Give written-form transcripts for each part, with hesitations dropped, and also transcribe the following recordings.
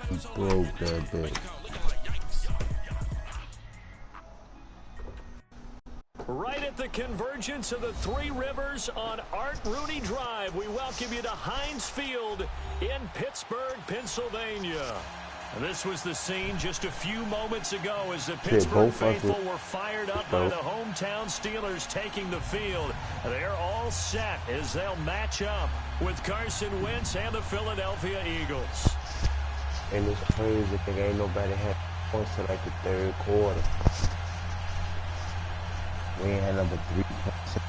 He broke that bitch. Right at the convergence of the Three Rivers on Art Rooney Drive, we welcome you to Heinz Field in Pittsburgh, Pennsylvania. This was the scene just a few moments ago as the Pittsburgh faithful were fired up by the hometown Steelers taking the field. They're all set as they'll match up with Carson Wentz and the Philadelphia Eagles. And it's crazy because ain't nobody had points to like the third quarter. We ain't had number 3 points.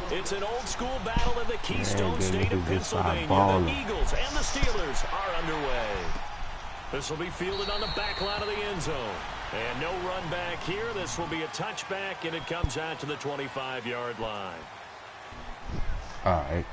It's an old-school battle in the Keystone State of Pennsylvania. The Eagles and the Steelers are underway. This will be fielded on the back line of the end zone. And no run back here. This will be a touchback, and it comes out to the 25-yard line. All right.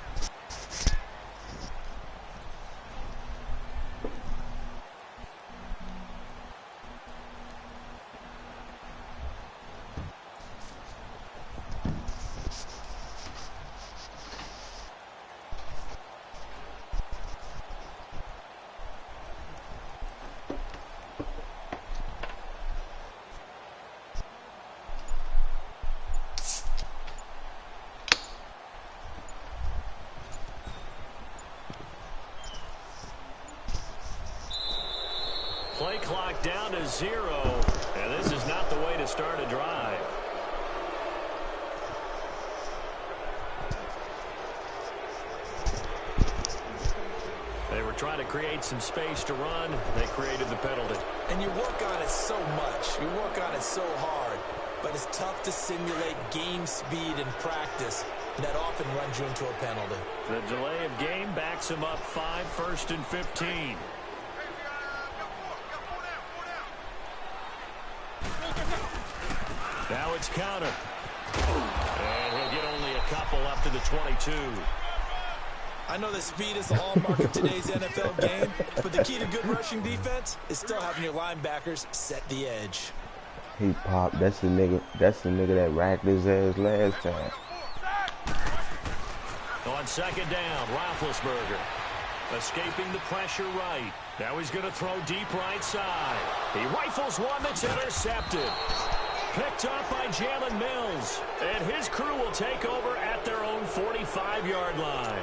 Play clock down to 0, and this is not the way to start a drive. They were trying to create some space to run. They created the penalty. And you work on it so much. You work on it so hard. But it's tough to simulate game speed in practice. That often runs you into a penalty. The delay of game backs him up 5, 1st and 15. Now it's counter. And he'll get only a couple up to the 22. I know that speed is the hallmark of today's NFL game, but the key to good rushing defense is still having your linebackers set the edge. He popped. That's the nigga that racked his ass last time. On second down, Roethlisberger escaping the pressure right. Now he's going to throw deep right side. He rifles one that's intercepted. Picked up by Jalen Mills. And his crew will take over at their own 45-yard line.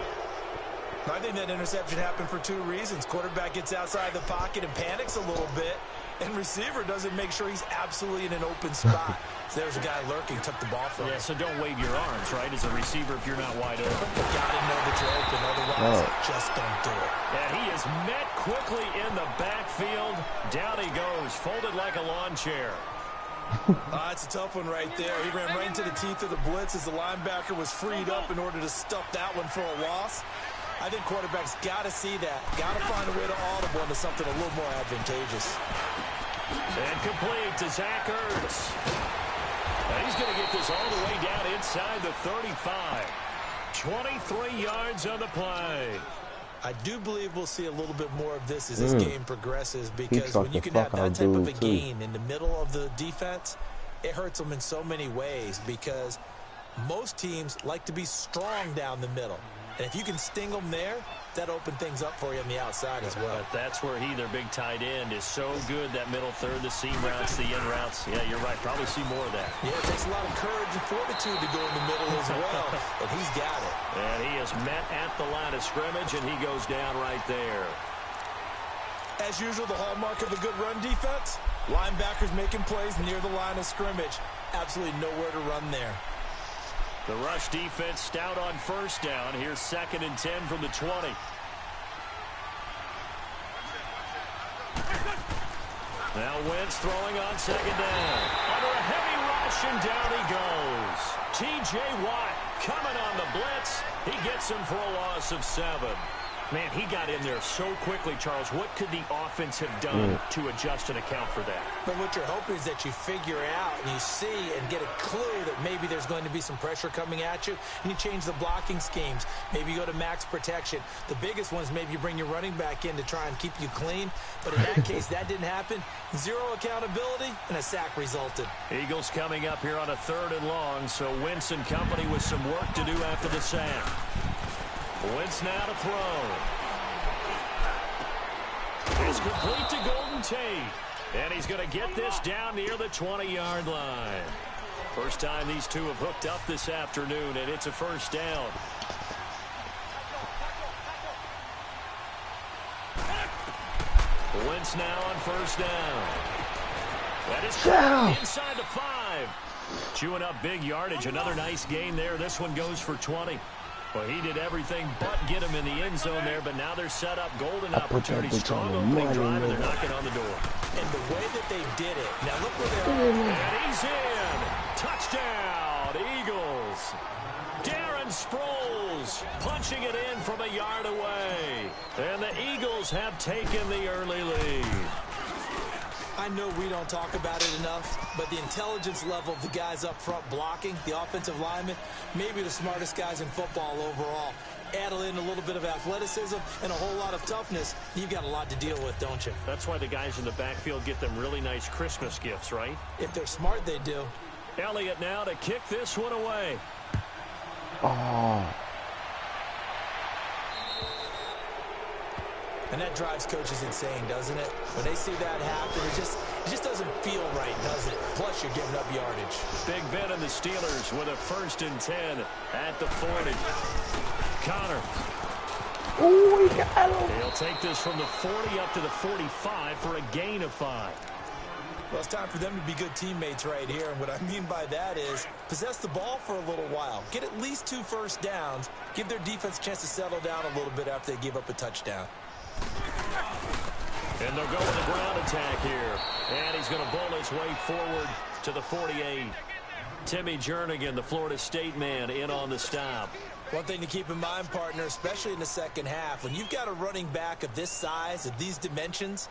I think that interception happened for 2 reasons. Quarterback gets outside the pocket and panics a little bit. And receiver doesn't make sure he's absolutely in an open spot. So there's a guy lurking, took the ball from him. Yeah, so don't wave your arms, right, as a receiver if you're not wide open. You got to know that you're open, otherwise just don't do it. And he is met quickly in the backfield. Down he goes, folded like a lawn chair. It's a tough one right there. He ran right into the teeth of the blitz as the linebacker was freed up in order to stuff that one for a loss. I think quarterbacks got to see that. Got to find a way to audible into something a little more advantageous. And complete to Zach Ertz. And he's going to get this all the way down inside the 35. 23 yards on the play. I do believe we'll see a little bit more of this as this game progresses, because when you can have that type of a gain in the middle of the defense, it hurts them in so many ways, because most teams like to be strong down the middle. And if you can sting them there, that opens things up for you on the outside as well. But that's where their big tight end, is so good, that middle third, the seam routes, the in routes. Yeah, you're right. Probably see more of that. Yeah, it takes a lot of courage and fortitude to go in the middle as well. And he's got it. And he is met at the line of scrimmage, and he goes down right there. As usual, the hallmark of a good run defense, linebackers making plays near the line of scrimmage. Absolutely nowhere to run there. The rush defense stout on first down. Here's 2nd and 10 from the 20. Now Wentz throwing on second down. Under a heavy rush, and down he goes. T.J. Watt coming on the blitz. He gets him for a loss of 7. Man, he got in there so quickly, Charles. What could the offense have done to adjust and account for that? But what you're hoping is that you figure out and you see and get a clue that maybe there's going to be some pressure coming at you, and you change the blocking schemes. Maybe you go to max protection. The biggest one is maybe you bring your running back in to try and keep you clean. But in that case, that didn't happen. Zero accountability, and a sack resulted. Eagles coming up here on a 3rd and long, so Wentz and company with some work to do after the sack. Wentz now to throw. It's complete to Golden Tate. And he's going to get this down near the 20-yard line. First time these two have hooked up this afternoon, and it's a first down. Wentz now on first down. That is inside the 5. Chewing up big yardage. Another nice gain there. This one goes for 20. Well, he did everything but get him in the end zone there, but now they're set up. Golden opportunity. Strong opening drive, and they're knocking on the door. And the way that they did it. Now look where they are. And he's in. Touchdown, Eagles. Darren Sproles punching it in from a yard away. And the Eagles have taken the early lead. I know we don't talk about it enough, but the intelligence level of the guys up front blocking, the offensive linemen, maybe the smartest guys in football overall. Add in a little bit of athleticism and a whole lot of toughness, you've got a lot to deal with, don't you? That's why the guys in the backfield get them really nice Christmas gifts, right? If they're smart, they do. Elliott now to kick this one away. Oh. And that drives coaches insane, doesn't it? When they see that happen, it just doesn't feel right, does it? Plus, you're giving up yardage. Big Ben and the Steelers with a 1st and 10 at the 40. Connor. Oh, he got him. He'll take this from the 40 up to the 45 for a gain of 5. Well, it's time for them to be good teammates right here. And what I mean by that is possess the ball for a little while. Get at least 2 first downs. Give their defense a chance to settle down a little bit after they give up a touchdown. And they'll go with the ground attack here. And he's going to bowl his way forward to the 48. Timmy Jernigan, the Florida State man, in on the stop. One thing to keep in mind, partner, especially in the second half, when you've got a running back of this size, of these dimensions,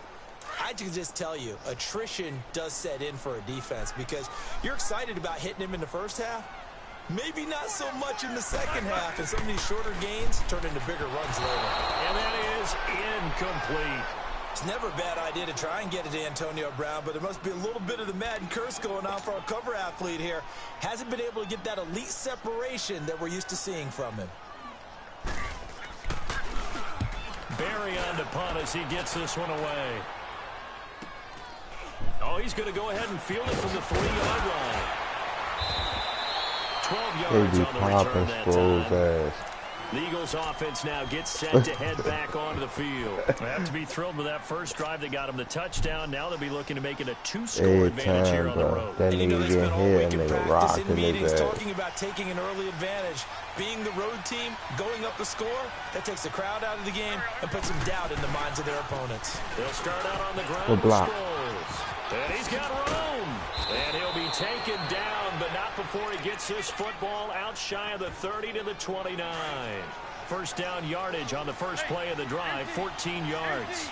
I can just tell you, attrition does set in for a defense because you're excited about hitting him in the first half. Maybe not so much in the second half, and some of these shorter gains turn into bigger runs later. And that is incomplete. It's never a bad idea to try and get it to Antonio Brown, but there must be a little bit of the Madden curse going on for our cover athlete here. Hasn't been able to get that elite separation that we're used to seeing from him. Barry on to punt as he gets this one away. Oh, he's going to go ahead and field it from the 3-yard line. 12 yards on the return that time. The Eagles offense now gets set to head back onto the field. They have to be thrilled with that first drive that got them the touchdown. Now they'll be looking to make it a 2-score advantage here on the road. That and you know, nigga they spent all week here in and practice in rocking meetings his ass. talking about taking an early advantage. Being the road team, going up the score, that takes the crowd out of the game and puts some doubt in the minds of their opponents. They'll start out on the ground Good block. with Sproles. And he's got room. And he'll be taken down, but not before he gets this football out shy of the 30 to the 29. First down yardage on the first play of the drive, 14 yards.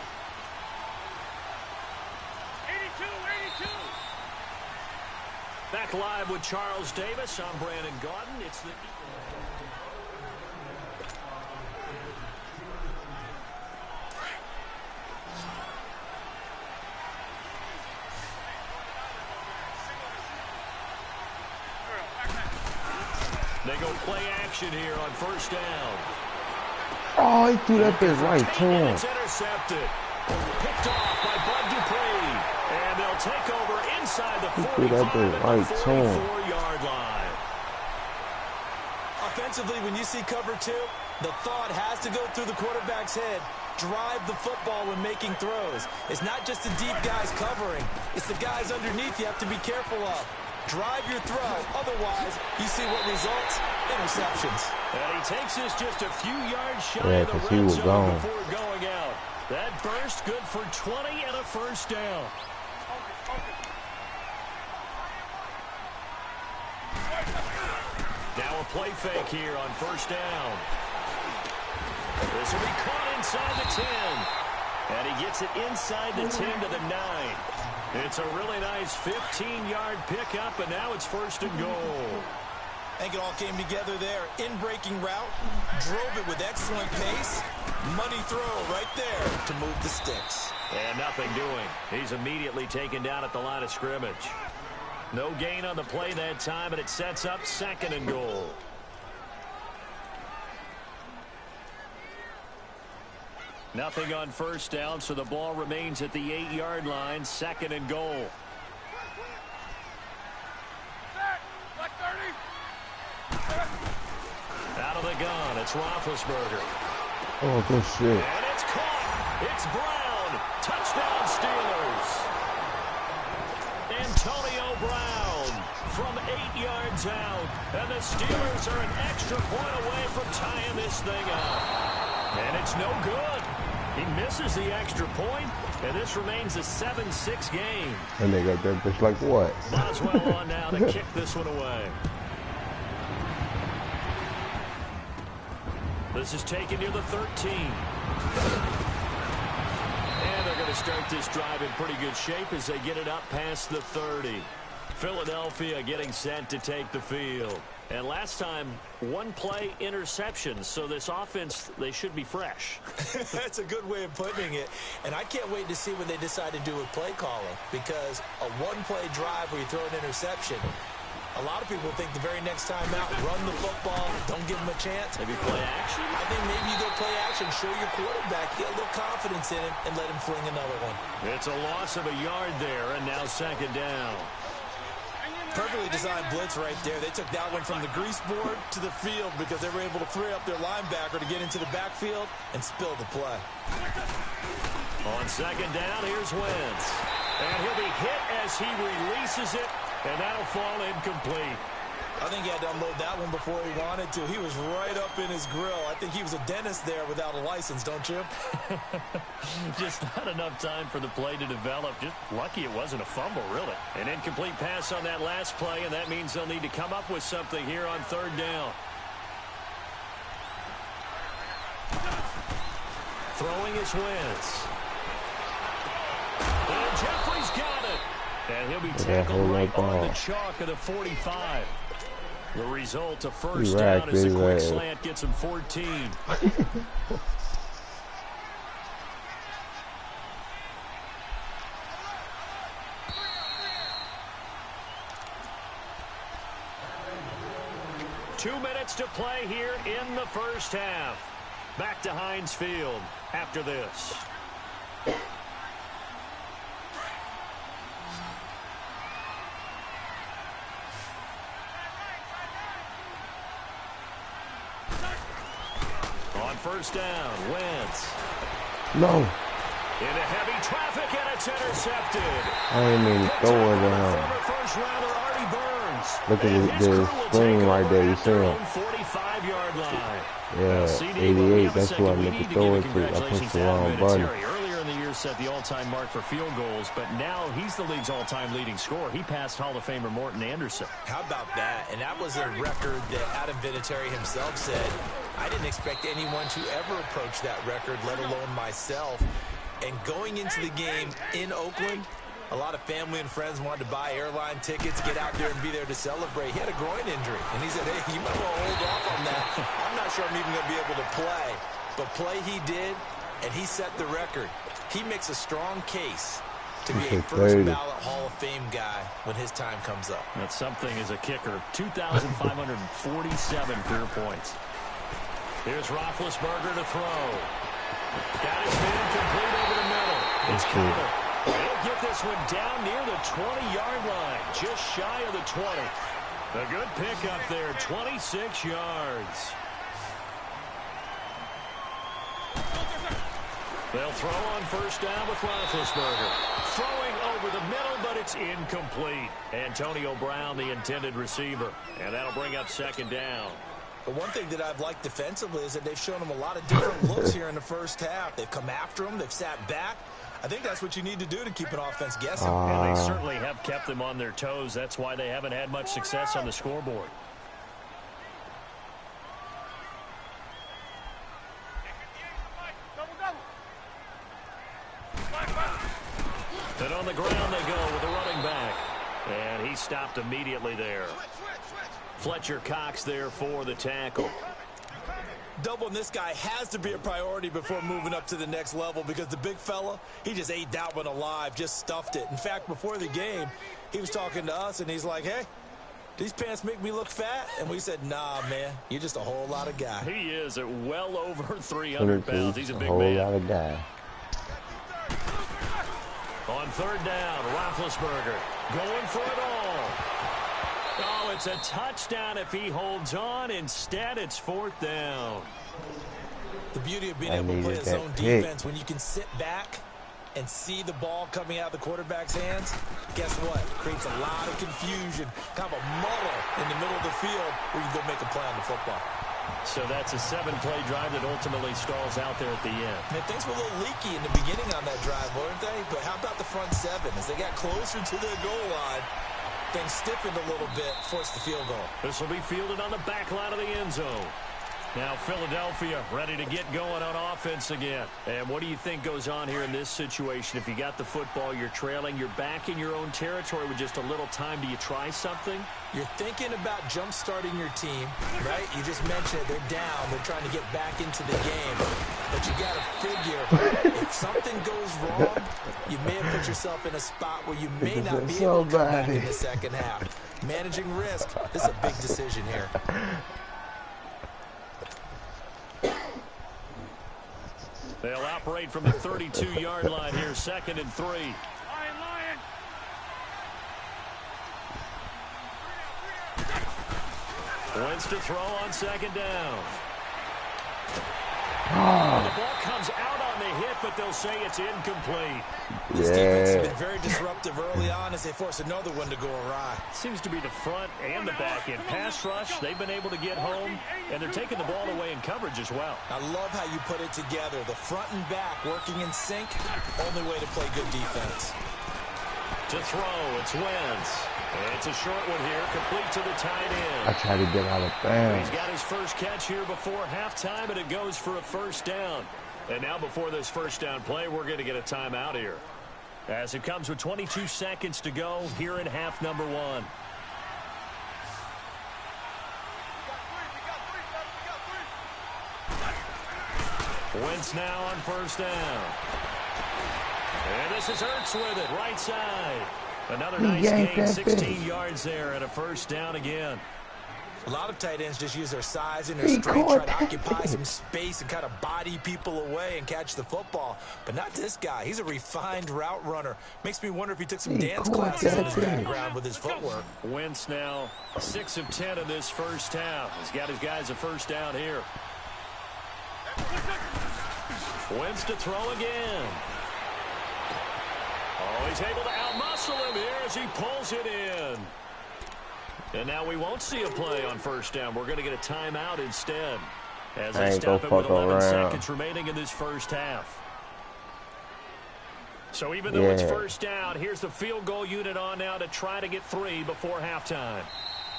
82. Back live with Charles Davis. I'm Brandon Gaudin. It's the... They go play action here on first down. Oh, he threw that bitch right to him. It's intercepted. Picked off by Bud Dupree. And they'll take over inside the 44-yard line. Offensively, when you see cover 2, the thought has to go through the quarterback's head. Drive the football when making throws. It's not just the deep guys covering. It's the guys underneath you have to be careful of. Drive your throw. Otherwise, you see what results? Interceptions. And he takes this just a few yards shy of the red zone before going out. That burst good for 20 and a first down. Now a play fake here on first down. This will be caught inside the 10. And he gets it inside the 10 to the 9. It's a really nice 15-yard pickup, and now it's 1st and goal. I think it all came together there. In-breaking route, drove it with excellent pace. Money throw right there to move the sticks. And nothing doing. He's immediately taken down at the line of scrimmage. No gain on the play that time, and it sets up 2nd and goal. Nothing on 1st down, so the ball remains at the 8-yard line. 2nd and goal. Out of the gun, it's Roethlisberger. Oh, good shit. And it's caught. It's Brown. Touchdown, Steelers. Antonio Brown from 8 yards out. And the Steelers are an extra point away from tying this thing up. And it's no good. He misses the extra point, and this remains a 7-6 game. And they got that bitch like what? Boswell on now to kick this one away. This is taken near the 13. And they're going to start this drive in pretty good shape as they get it up past the 30. Philadelphia getting set to take the field. And last time, 1-play interception. So this offense, they should be fresh. That's a good way of putting it. And I can't wait to see what they decide to do with play calling. Because a 1-play drive where you throw an interception, a lot of people think the very next time out, run the football, don't give them a chance. Maybe play action? I think maybe you go play action, show your quarterback, get a little confidence in it, and let him fling another one. It's a loss of a yard there, and now 2nd down. Perfectly designed blitz right there. They took that one from the grease board to the field because they were able to free up their linebacker to get into the backfield and spill the play. On 2nd down, here's Wentz. And he'll be hit as he releases it, and that'll fall incomplete. I think he had to unload that one before he wanted to. He was right up in his grill. I think he was a dentist there without a license, don't you? Just not enough time for the play to develop. Just lucky it wasn't a fumble, really. An incomplete pass on that last play, and that means they'll need to come up with something here on 3rd down. Throwing is Wentz. And Jeffrey's got it. And he'll be tackled right on the chalk of the 45. The result, a 1st down as the quick slant gets him 14. Two minutes to play here in the 1st half. Back to Heinz Field after this. On 1st down, Wentz. No. Into heavy traffic, and it's intercepted. I didn't mean to throw it down. Look at the screen right there. You see him? 45-yard line. Yeah, 88. That's who I meant to throw it to. I pushed the wrong button. Earlier in the year set the all-time mark for field goals, but now he's the league's all-time leading scorer. He passed Hall of Famer Morton Anderson. How about that? And that was a record that Adam Vinatieri himself said, I didn't expect anyone to ever approach that record, let alone myself. And going into the game in Oakland, a lot of family and friends wanted to buy airline tickets, get out there and be there to celebrate. He had a groin injury, and he said, hey, you might want to hold off on that. I'm not sure I'm even going to be able to play. But play he did, and he set the record. He makes a strong case to be a first-ballot Hall of Fame guy when his time comes up. That's something as a kicker. 2,547 career points. Here's Roethlisberger to throw. Got his man complete over the middle. It's covered. They'll get this one down near the 20-yard line, just shy of the 20. A good pickup there, 26 yards. They'll throw on 1st down with Roethlisberger. Throwing over the middle, but it's incomplete. Antonio Brown, the intended receiver. And that'll bring up 2nd down. But one thing that I've liked defensively is that they've shown him a lot of different looks here in the 1st half. They've come after him. They've sat back. I think that's what you need to do to keep an offense guessing. And they certainly have kept them on their toes. That's why they haven't had much success on the scoreboard. And on the ground they go with the running back. And he stopped immediately there. Fletcher Cox there for the tackle. Doubling this guy has to be a priority before moving up to the next level because the big fella, he just ate that one alive, just stuffed it. In fact, before the game, he was talking to us, and he's like, hey, these pants make me look fat? And we said, nah, man, you're just a whole lot of guy. He is at well over 300 pounds. He's a big man. A whole lot of guy. On third down, Roethlisberger going for it all. Oh, it's a touchdown if he holds on. Instead, it's fourth down. The beauty of being able to play a zone defense when you can sit back and see the ball coming out of the quarterback's hands, guess what? Creates a lot of confusion, kind of a muddle in the middle of the field where you go make a play on the football. So that's a 7-play drive that ultimately stalls out there at the end. Man, things were a little leaky in the beginning on that drive, weren't they? But how about the front seven? As they got closer to the goal line, things stiffened a little bit, forced the field goal. This will be fielded on the back line of the end zone. Now Philadelphia ready to get going on offense again. And what do you think goes on here in this situation? If you got the football, you're trailing, you're back in your own territory with just a little time. Do you try something? You're thinking about jump-starting your team, right? You just mentioned it. They're down. They're trying to get back into the game. But you got to figure, if something goes wrong, you may have put yourself in a spot where you may not be able to come back in the second half. Managing risk, this is a big decision here. They'll operate from the 32-yard line here, 2nd and 3. Lion. Wentz to throw on 2nd down. The ball comes out on the hit, but they'll say it's incomplete. This defense has been very disruptive early on as they force another one to go awry. Seems to be the front and the back end. Pass rush, they've been able to get home, and they're taking the ball away in coverage as well. I love how you put it together. The front and back working in sync, only way to play good defense. To throw, it's Wentz. And it's a short one here, complete to the tight end. I try to get out of bounds. He's got his first catch here before halftime, and it goes for a first down. And now before this first down play, we're going to get a timeout here. As it comes with 22 seconds to go here in half number 1. Wentz now on first down. And this is Ertz with it, right side. Another nice gain, 16 yards there, and a first down again. A lot of tight ends just use their size and their strength, try to occupy some space and kind of body people away and catch the football. But not this guy. He's a refined route runner. Makes me wonder if he took some dance classes in his background with his footwork. Wentz now 6 of 10 in this first half. He's got his guys a first down here. Wentz to throw again. Oh, he's able to outmuscle him here as he pulls it in. And now we won't see a play on first down. We're going to get a timeout instead. As they stop it with 11 seconds remaining in this first half. So even though it's first down, here's the field goal unit on now to try to get 3 before halftime.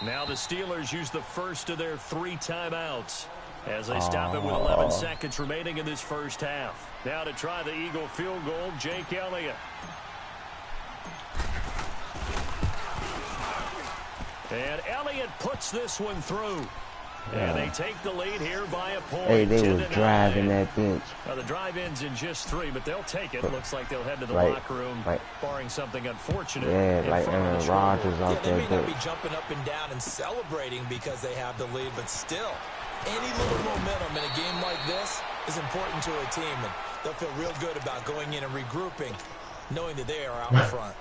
Now the Steelers use the first of their 3 timeouts as they stop it with 11 seconds remaining in this first half. Now to try the Eagle field goal, Jake Elliott. And Elliott puts this one through. And they take the lead here by a point. Hey, they was driving that bench. Now the drive ends in just 3, but they'll take it. Looks like they'll head to the locker room, barring something unfortunate. Yeah, like Aaron Rodgers out there. They may not be jumping up and down and celebrating because they have the lead, but still, any little momentum in a game like this is important to a team, and they'll feel real good about going in and regrouping, knowing that they are out in front.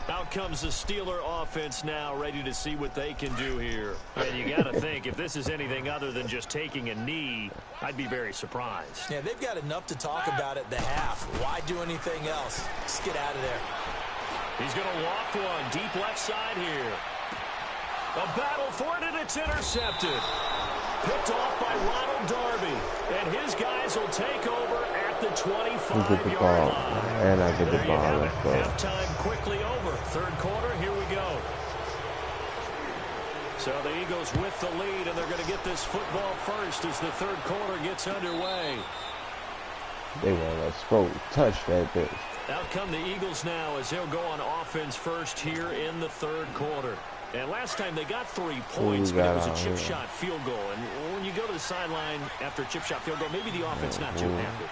Out comes the Steeler offense now, ready to see what they can do here. And you got to think, if this is anything other than just taking a knee, I'd be very surprised. Yeah, they've got enough to talk about at the half. Why do anything else? Just get out of there. He's going to loft one deep left side here. A battle for it, and it's intercepted. Picked off by Ronald Darby. And his guys will take over at the 25-yard line. And I get the ball. Let's go. Halftime quickly over. Third quarter, here we go. So the Eagles with the lead, and they're going to get this football first as the third quarter gets underway. They want to scroll, touch that bitch. Out come the Eagles now as they'll go on offense first here in the third quarter. And last time they got 3 points, but it was a chip shot field goal. And when you go to the sideline after a chip shot field goal, maybe the offense not too happy.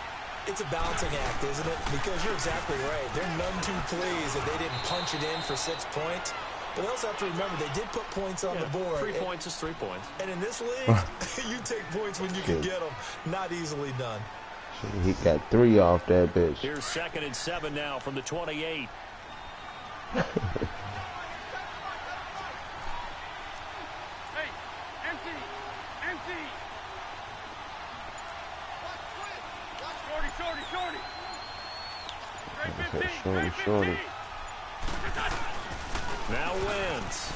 It's a balancing act, isn't it? Because you're exactly right. They're none too pleased that they didn't punch it in for 6 points. But they also have to remember they did put points on the board. 3 points is 3 points. And in this league, you take points when you can get them. Not easily done. He got 3 off that bitch. Here's 2nd and 7 now from the 28. Shorty. Now wins.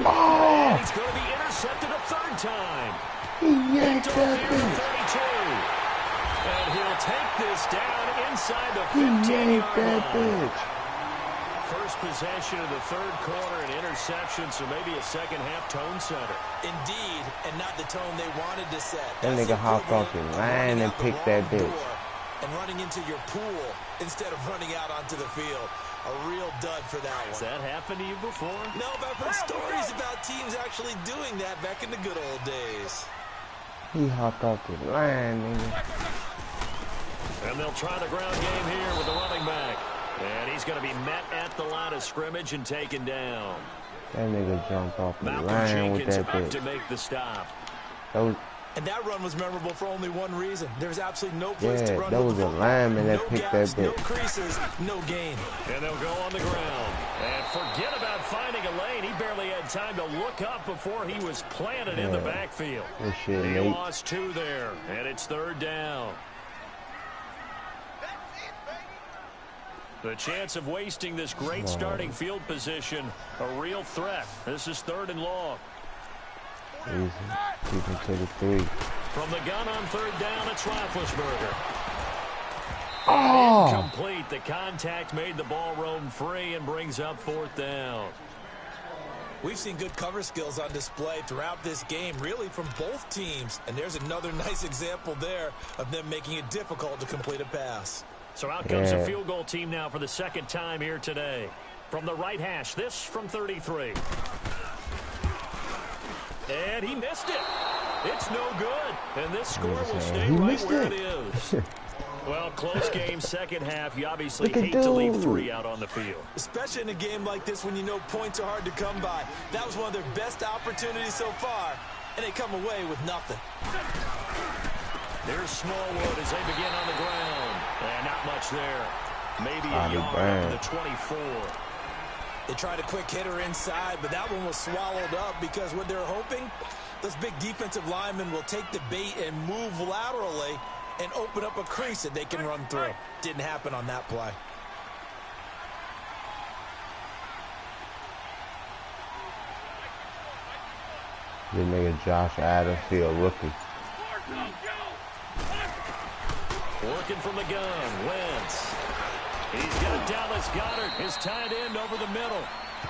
Oh! And he's going to be intercepted a 3rd time. He yanked that bitch. 32. And he'll take this down inside the 15-yard line. First possession of the 3rd quarter, an interception, so maybe a second-half tone setter. Indeed, and not the tone they wanted to set. That nigga hopped off the line and picked that bitch. And running into your pool instead of running out onto the field. A real dud for that one. Has that happened to you before? No, but I've heard stories about teams actually doing that back in the good old days. He hopped off the line, nigga. And they'll try the ground game here with the running back. And he's going to be met at the line of scrimmage and taken down. That nigga jumped off the Malcolm line Jenkins with that about bitch. to make the stop. And that run was memorable for only one reason. There's absolutely no place to run. That was a lineman that picked that bitch. No creases, no gain. And they'll go on the ground. And forget about finding a lane. He barely had time to look up before he was planted in the backfield. He lost 2 there, and it's 3rd down. The chance of wasting this great starting field position, a real threat. This is 3rd and long. Easy. Keep him to the 3. From the gun on 3rd down, it's Roethlisberger. Oh! Incomplete. The contact made the ball roam free and brings up 4th down. We've seen good cover skills on display throughout this game, really from both teams. And there's another nice example there of them making it difficult to complete a pass. So out comes the field goal team now for the 2nd time here today. From the right hash, this from 33. And he missed it. It's no good. And this score will stay right where it is. Well, close game, second half. You obviously hate to leave 3 out on the field. Especially in a game like this when you know points are hard to come by. That was one of their best opportunities so far, and they come away with nothing. There's Smallwood as they begin on the ground. And not much there. Maybe a yard up to the 24. They tried a quick hitter inside, but that one was swallowed up because what they're hoping, those big defensive linemen will take the bait and move laterally and open up a crease that they can run through. Didn't happen on that play. This nigga Josh Adams, he a rookie. Working from the gun, Wentz. He's got Dallas Goedert, his tight end over the middle.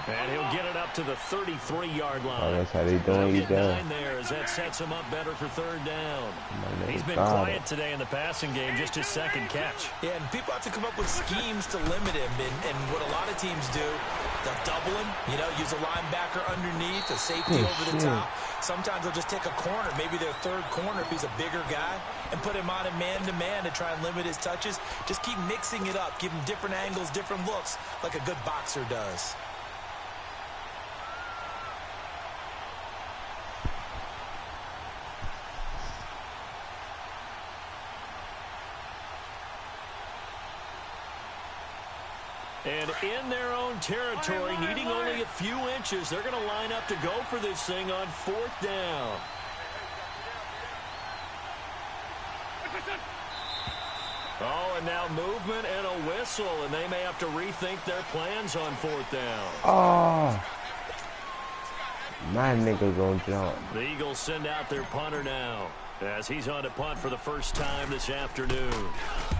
And he'll get it up to the 33-yard line. Oh, that's how they doing. He's done. There as that sets him up better for 3rd down. He's been quiet today in the passing game, just his 2nd catch. Yeah, and people have to come up with schemes to limit him. And what a lot of teams do, they'll double him, use a linebacker underneath, a safety over the top. Sometimes they'll just take a corner, maybe their 3rd corner if he's a bigger guy, and put him on a man-to-man to try and limit his touches. Just keep mixing it up, give him different angles, different looks, like a good boxer does. And in their own territory, needing only a few inches, they're going to line up to go for this thing on 4th down. Oh, and now movement and a whistle, and they may have to rethink their plans on 4th down. Oh, my nigga gonna jump. The Eagles send out their punter now, as he's on to punt for the first time this afternoon.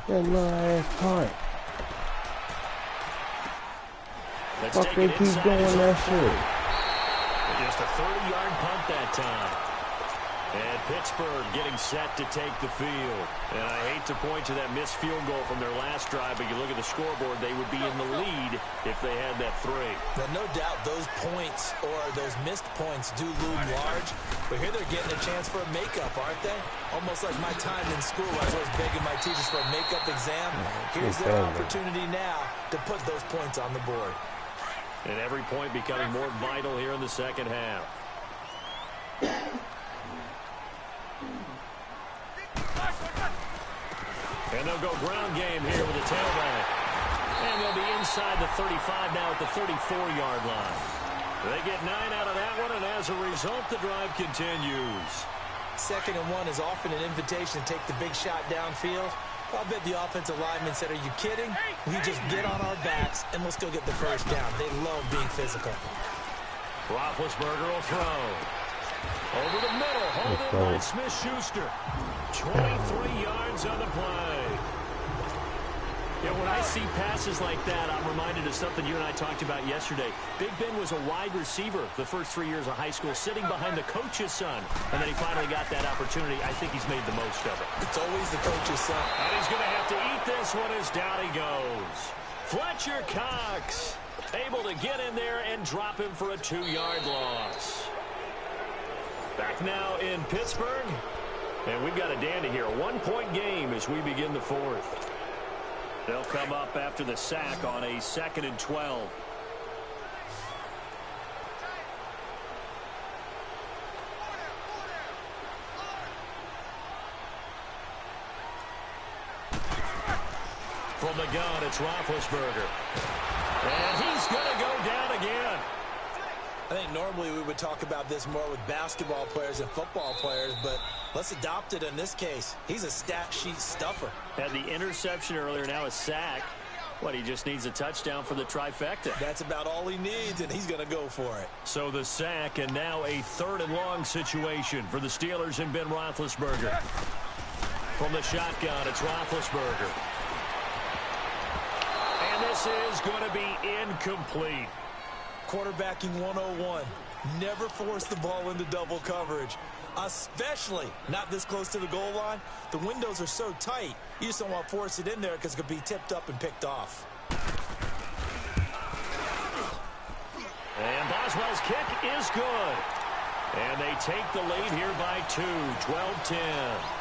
That little ass punt. Let's fuck they keep doing that shit. Just a 30-yard punt that time. And Pittsburgh getting set to take the field. And I hate to point to that missed field goal from their last drive, but you look at the scoreboard, they would be in the lead if they had that 3. Now, no doubt those points or those missed points do loom large, but here they're getting a chance for a makeup, aren't they? Almost like my time in school. I was begging my teachers for a makeup exam. Here's their opportunity now to put those points on the board. And every point becoming more vital here in the second half. And they'll go ground game here with a tailback. And they'll be inside the 35 now at the 34-yard line. They get 9 out of that one, and as a result, the drive continues. 2nd and 1 is often an invitation to take the big shot downfield. I'll bet the offensive lineman said, "Are you kidding? We just get on our backs, and let's go get the first down." They love being physical. Roethlisberger will throw. Over the middle, hold in by Smith-Schuster. 23 yards on the play. Yeah, when I see passes like that, I'm reminded of something you and I talked about yesterday. Big Ben was a wide receiver the first 3 years of high school, sitting behind the coach's son. And then he finally got that opportunity. I think he's made the most of it. It's always the coach's son. And he's going to have to eat this one as down he goes. Fletcher Cox able to get in there and drop him for a 2-yard loss. Back now in Pittsburgh. And we've got a dandy here. A 1-point game as we begin the 4th. They'll come up after the sack on a 2nd and 12. From the gun, it's Roethlisberger. And he's going to go down again. I think normally we would talk about this more with basketball players and football players, but let's adopt it in this case. He's a stat sheet stuffer. Had the interception earlier, now a sack. What, he just needs a touchdown for the trifecta. That's about all he needs, and he's going to go for it. So the sack, and now a 3rd and long situation for the Steelers and Ben Roethlisberger. From the shotgun, it's Roethlisberger. And this is going to be incomplete. Quarterbacking 101. Never force the ball into double coverage, especially not this close to the goal line. The windows are so tight, you just don't want to force it in there because it could be tipped up and picked off. And Boswell's kick is good. And they take the lead here by 2, 12-10.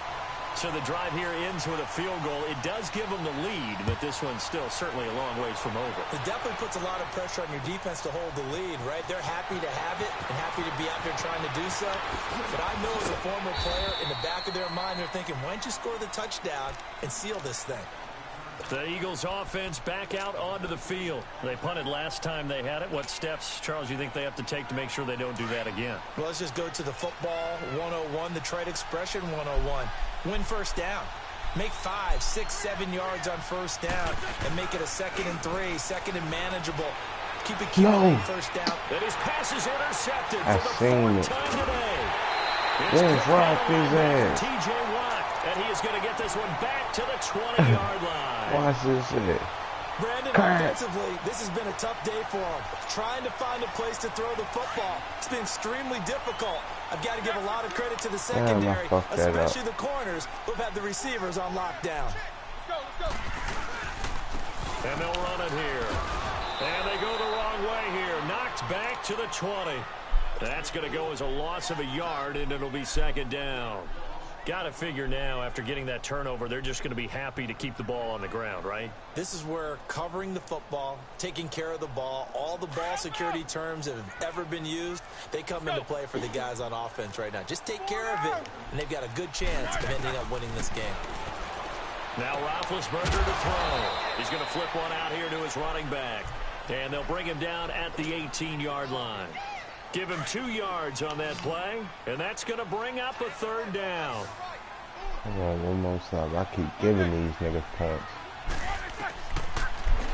So the drive here ends with a field goal. It does give them the lead, but this one's still certainly a long ways from over. It definitely puts a lot of pressure on your defense to hold the lead, right? They're happy to have it and happy to be out there trying to do so. But I know as a former player, in the back of their mind, they're thinking, why don't you score the touchdown and seal this thing? The Eagles offense back out onto the field. They punted last time they had it. What steps, Charles, you think they have to take to make sure they don't do that again? Well, let's just go to the football 101, the trade expression 101. Win first down. Make 5, 6, 7 yards on first down and make it a 2nd and 3, 2nd and manageable. Keep it cute first down. And his pass is intercepted I for the 4th time today. Where's Rock's ass? T.J. Watt, and he is going to get this one back to the 20-yard line. Watch this shit. Brandon, offensively, this has been a tough day for him. Trying to find a place to throw the football. It's been extremely difficult. I've got to give a lot of credit to the secondary, especially the corners who've had the receivers on lockdown. Let's go. And they'll run it here. And they go the wrong way here. Knocked back to the 20. That's going to go as a loss of a yard, and it'll be 2nd down. Got to figure now, after getting that turnover, they're just going to be happy to keep the ball on the ground, right? This is where covering the football, taking care of the ball, all the ball security terms that have ever been used, they come into play for the guys on offense right now. Just take care of it, and they've got a good chance of ending up winning this game. Now Roethlisberger to throw. He's going to flip one out here to his running back. And they'll bring him down at the 18-yard line. Give him 2 yards on that play, and that's going to bring up a 3rd down. Come on, one more time. I keep giving these niggas points.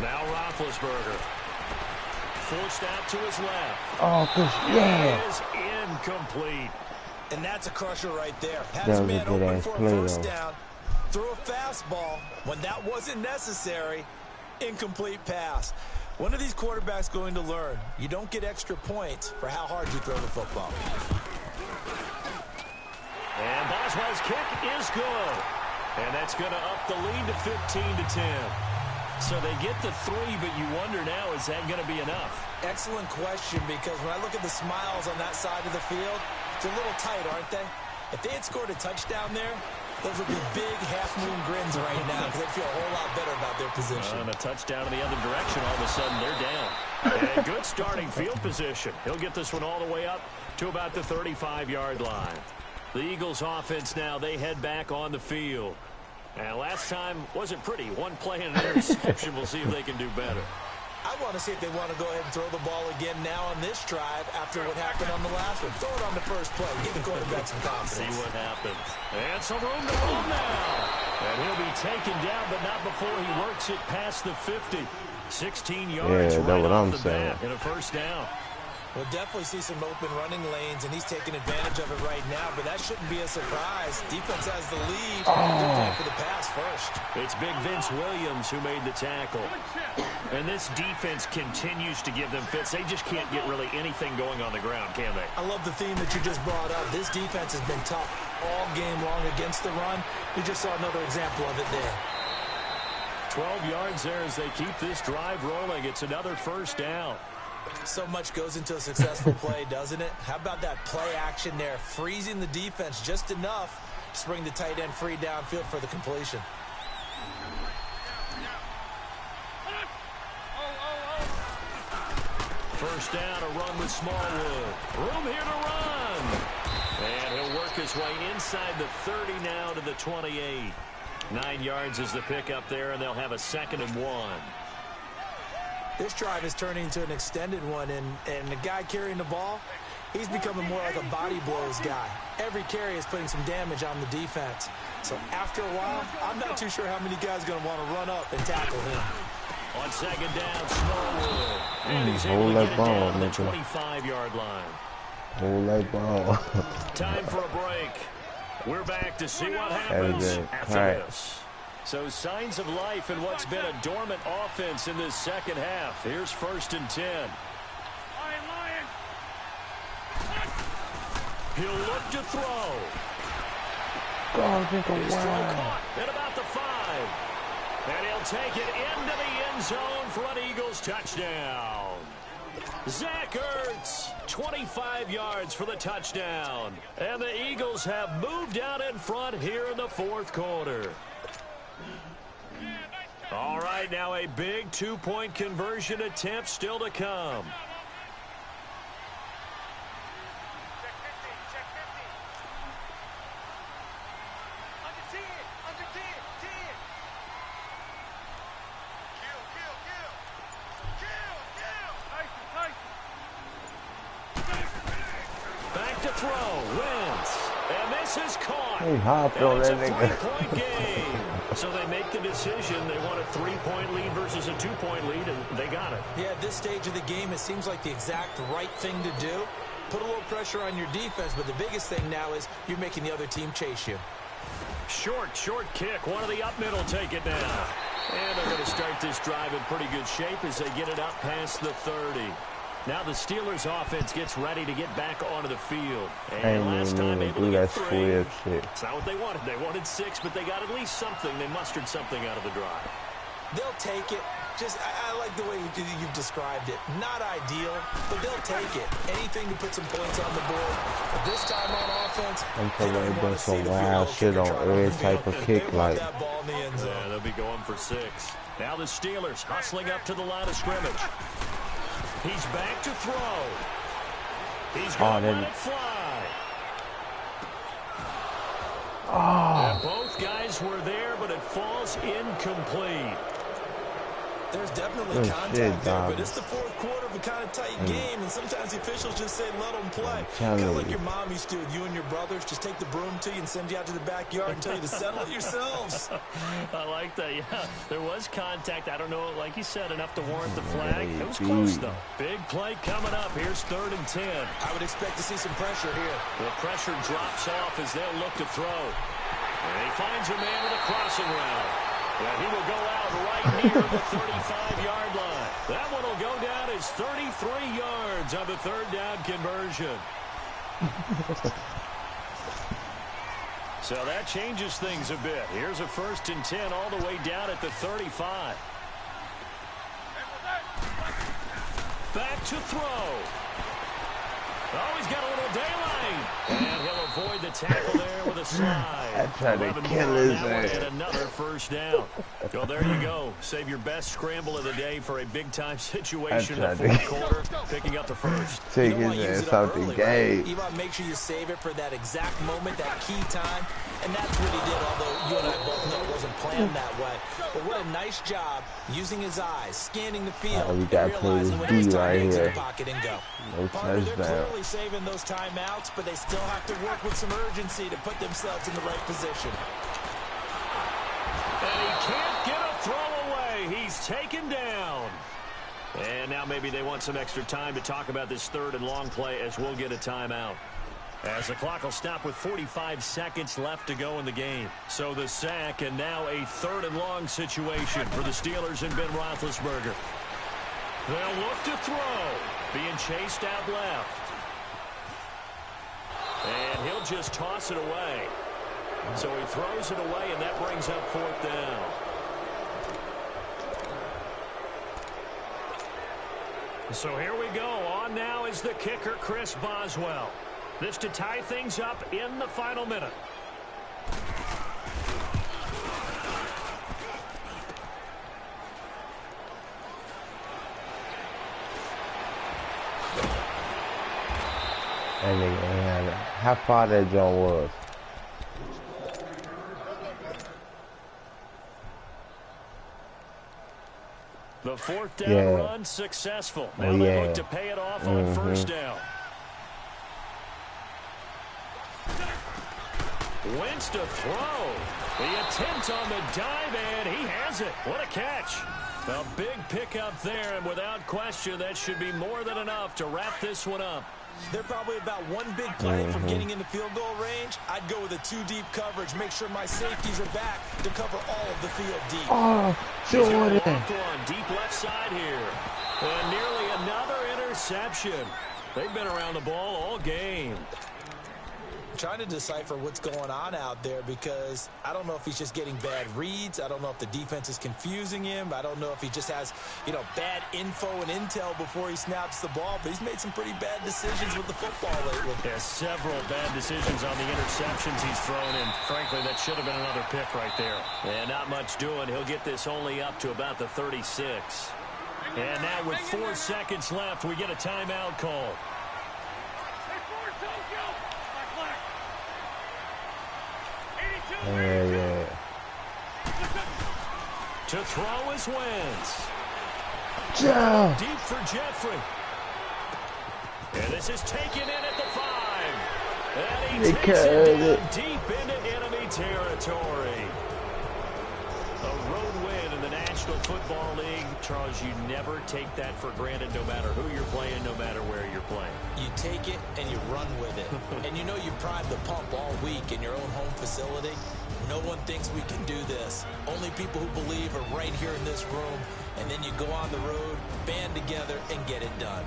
Now Roethlisberger. Forced out to his left. Oh, yeah. It is incomplete. And that's a crusher right there. Had his man open for a first down. Threw a fastball when that wasn't necessary. Incomplete pass. When are these quarterbacks going to learn? You don't get extra points for how hard you throw the football. Boswell's kick is good. And that's going to up the lead to 15-10. So they get the 3, but you wonder now, is that going to be enough? Excellent question, because when I look at the smiles on that side of the field, it's a little tight, aren't they? If they had scored a touchdown there, those would be big half-moon grins right now because they'd feel a whole lot better about their position. And a touchdown in the other direction, all of a sudden they're down. And a good starting field position. He'll get this one all the way up to about the 35-yard line. The Eagles offense now, they head back on the field. And last time wasn't pretty. One play and an interception. We'll see if they can do better. I want to see if they want to go ahead and throw the ball again now on this drive after what happened on the last one. Throw it on the first play. Give the quarterback some confidence. See what happens. And some room to run now. And he'll be taken down, but not before he works it past the 50. 16 yards right off the bat and a first down. We'll definitely see some open running lanes, and he's taking advantage of it right now, but that shouldn't be a surprise. Defense has the lead. They're playing for the pass first. It's Big Vince Williams who made the tackle. And this defense continues to give them fits. They just can't get really anything going on the ground, can they? I love the theme that you just brought up. This defense has been tough all game long against the run. We just saw another example of it there. 12 yards there as they keep this drive rolling. It's another first down. So much goes into a successful play, doesn't it? How about that play action there? Freezing the defense just enough to bring the tight end free downfield for the completion. First down, a run with Smallwood. Room here to run. And he'll work his way inside the 30 now to the 28. 9 yards is the pickup there, and they'll have a 2nd and 1. This drive is turning into an extended one, and the guy carrying the ball, he's becoming more like a body blows guy. Every carry is putting some damage on the defense. So after a while, I'm not too sure how many guys are going to want to run up and tackle him. On 2nd down, Smallwood. And he's able to get it down to the 25-yard line. Hold that ball. Time for a break. We're back to see what happens after this. So signs of life in what's been a dormant offense in this second half. Here's 1st and 10. Lion. He'll look to throw. His throw caught at about the 5. And he'll take it into the end zone for an Eagles touchdown. Zach Ertz, 25 yards for the touchdown. And the Eagles have moved out in front here in the 4th quarter. All right, now a big 2-point conversion attempt still to come. Check 50. Under 10. 10. Kill. Back to throw. Wentz. And this is caught. He hopped on that nigga. It's a 3-point game. So they make the decision. They want a 3-point lead versus a 2-point lead, and they got it. Yeah, at this stage of the game, it seems like the exact right thing to do. Put a little pressure on your defense, but the biggest thing now is you're making the other team chase you. Short kick. One of the up middle take it down. And they're going to start this drive in pretty good shape as they get it up past the 30. Now the Steelers offense gets ready to get back onto the field. And last time able to get 3. It's not what they wanted. They wanted 6, but they got at least something. They mustered something out of the drive. They'll take it. I like the way you've described it. Not ideal, but they'll take it. Anything to put some points on the board. But this time on offense, I'm telling you, they've done some wild shit on every type of kick. Like, yeah, they'll be going for 6. Now the Steelers hustling up to the line of scrimmage. He's back to throw. He's going to let it fly. And both guys were there, but it falls incomplete. There's definitely contact there, but it's the 4th quarter of a kind of tight game, and sometimes the officials just say, let them play. Kind of like your mom used to with you and your brothers. Just take the broom to you and send you out to the backyard and tell you to settle it yourselves. I like that, yeah. There was contact. I don't know, like you said, enough to warrant the flag. It was close, though. Big play coming up. Here's 3rd and 10. I would expect to see some pressure here. The pressure drops off as they'll look to throw. And he finds a man with a crossing route. And he will go out right near the 35-yard line. That one will go down as 33 yards on the 3rd down conversion. So that changes things a bit. Here's a 1st and 10 all the way down at the 35. Back to throw. Oh, he's got a little daylight. And he'll avoid the tackle there with a slide. I tried to kill his ass. And another 1st down. Well, there you go. Save your best scramble of the day for a big-time situation in the 4th quarter, picking up the 1st. Take his ass out the game. You want to make sure you save it for that exact moment, that key time. And that's what he did, although you and I both know it wasn't planned that way. But what a nice job using his eyes, scanning the field, we got and realizing when it's time to exit the pocket and go. No Partner, they're touchdown. clearly saving those timeouts, but they still have to work with some urgency to put themselves in the right position. And he can't get a throw away. He's taken down. And now maybe they want some extra time to talk about this 3rd and long play as we'll get a timeout. As the clock will stop with 45 seconds left to go in the game. So the sack and now a 3rd and long situation for the Steelers and Ben Roethlisberger. They'll look to throw. Being chased out left. And he'll just toss it away. So he throws it away, and that brings up 4th down. So here we go. On now is the kicker, Chris Boswell. This to tie things up in the final minute. And how far that jump was. The 4th down run successful. Now they look to pay it off on 1st down. Wentz to throw. The attempt on the dive, and he has it. What a catch. A big pickup there, and without question, that should be more than enough to wrap this one up. They're probably about one big play from getting into field goal range. I'd go with a 2-deep coverage. Make sure my safeties are back to cover all of the field deep. Oh, Jordan. One deep left side here. And nearly another interception. They've been around the ball all game. Trying to decipher what's going on out there because I don't know if he's just getting bad reads. I don't know if the defense is confusing him. I don't know if he just has, bad info and intel before he snaps the ball. But he's made some pretty bad decisions with the football lately. There's several bad decisions on the interceptions he's thrown in. Frankly, that should have been another pick right there. And not much doing. He'll get this only up to about the 36. And now with 4 seconds left, we get a timeout call. Yeah. To throw is Wentz. Yeah. Deep for Jeffrey. And this is taken in at the 5. And he takes it down deep into enemy territory. A road win in the National Football League. Charles, you never take that for granted no matter who you're playing, no matter where you're playing. You take it and you run with it. And you know you prime the pump all week in your own home facility. No one thinks we can do this. Only people who believe are right here in this room. And then you go on the road, band together, and get it done.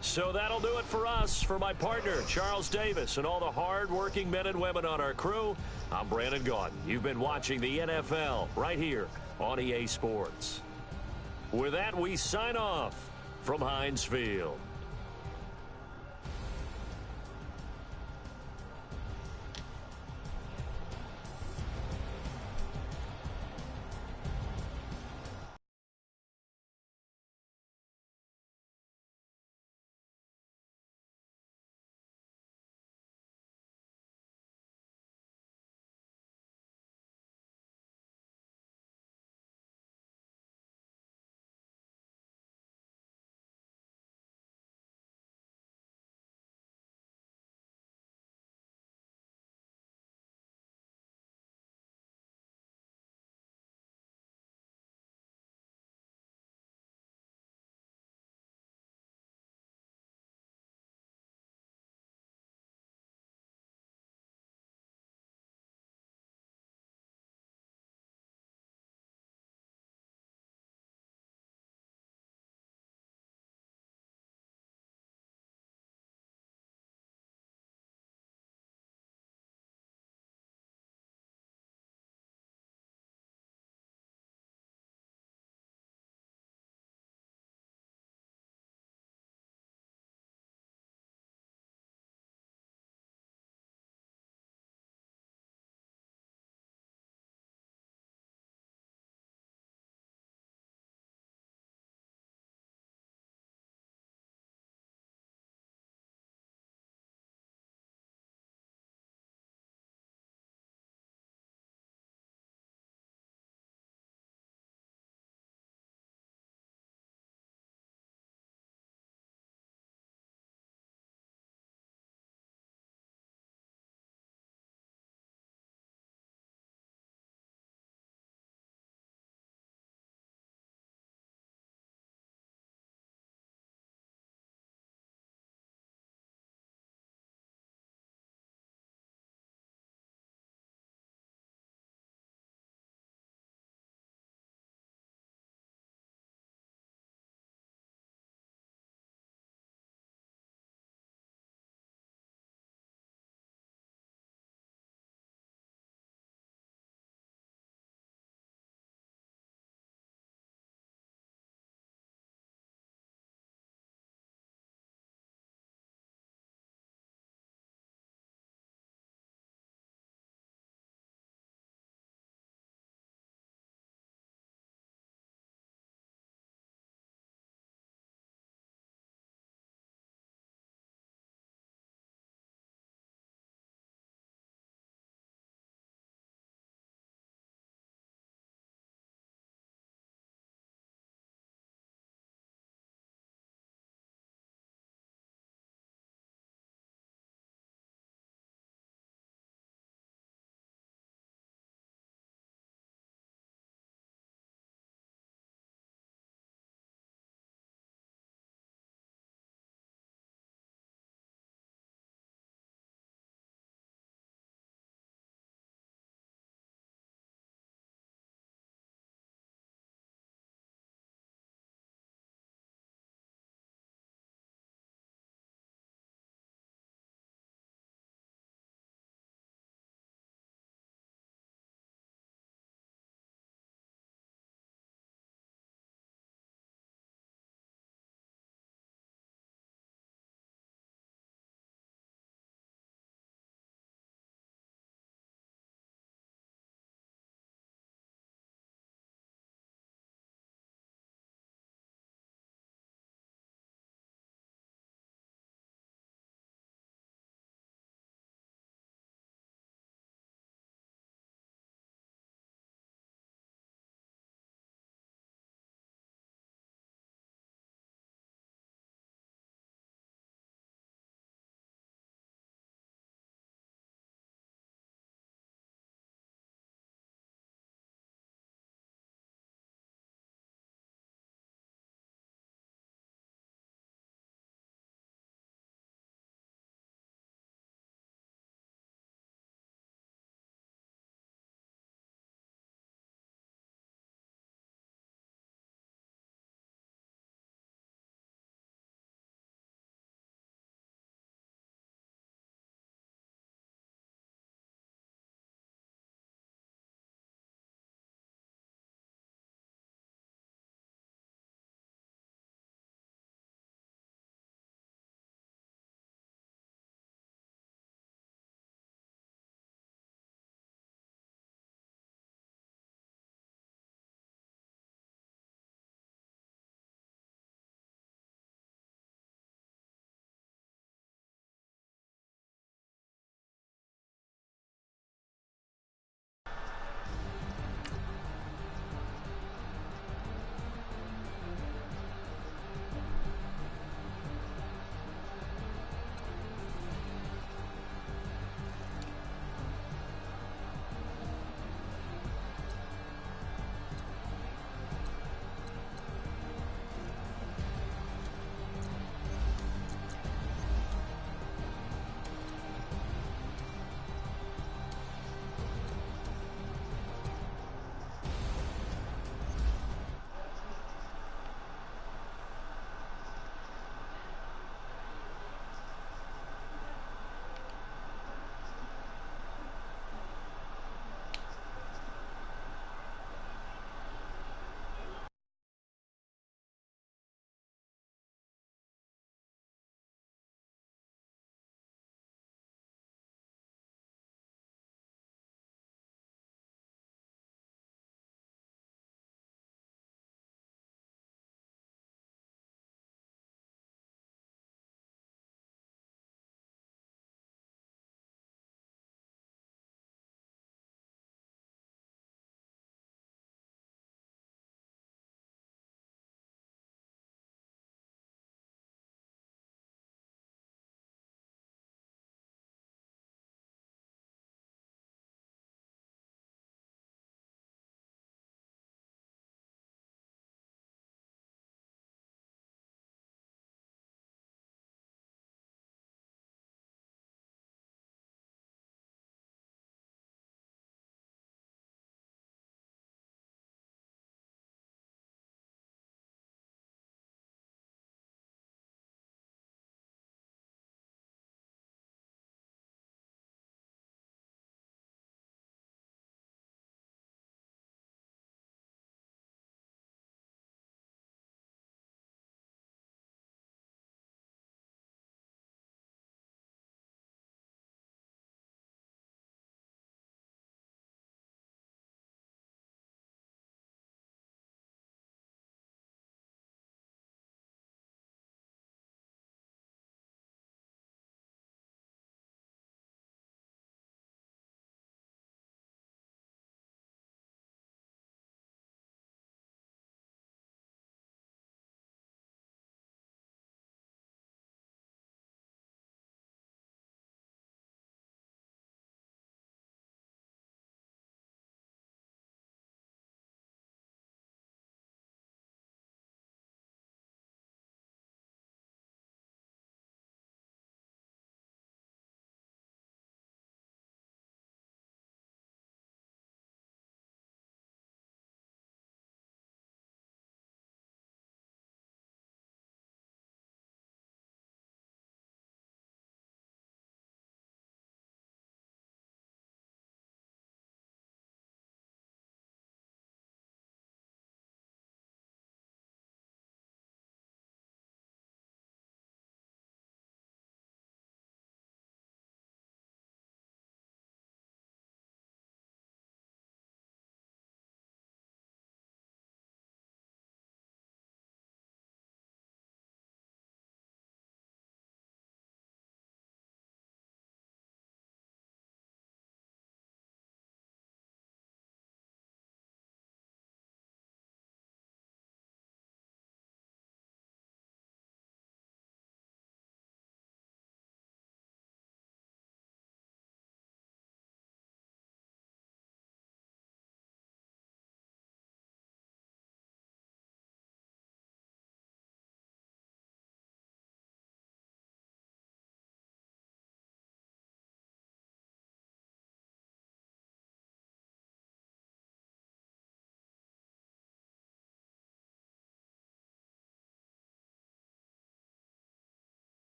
So that'll do it for us. For my partner, Charles Davis, and all the hard-working men and women on our crew, I'm Brandon Gaudin. You've been watching the NFL right here on EA Sports. With that, we sign off from Heinz Field.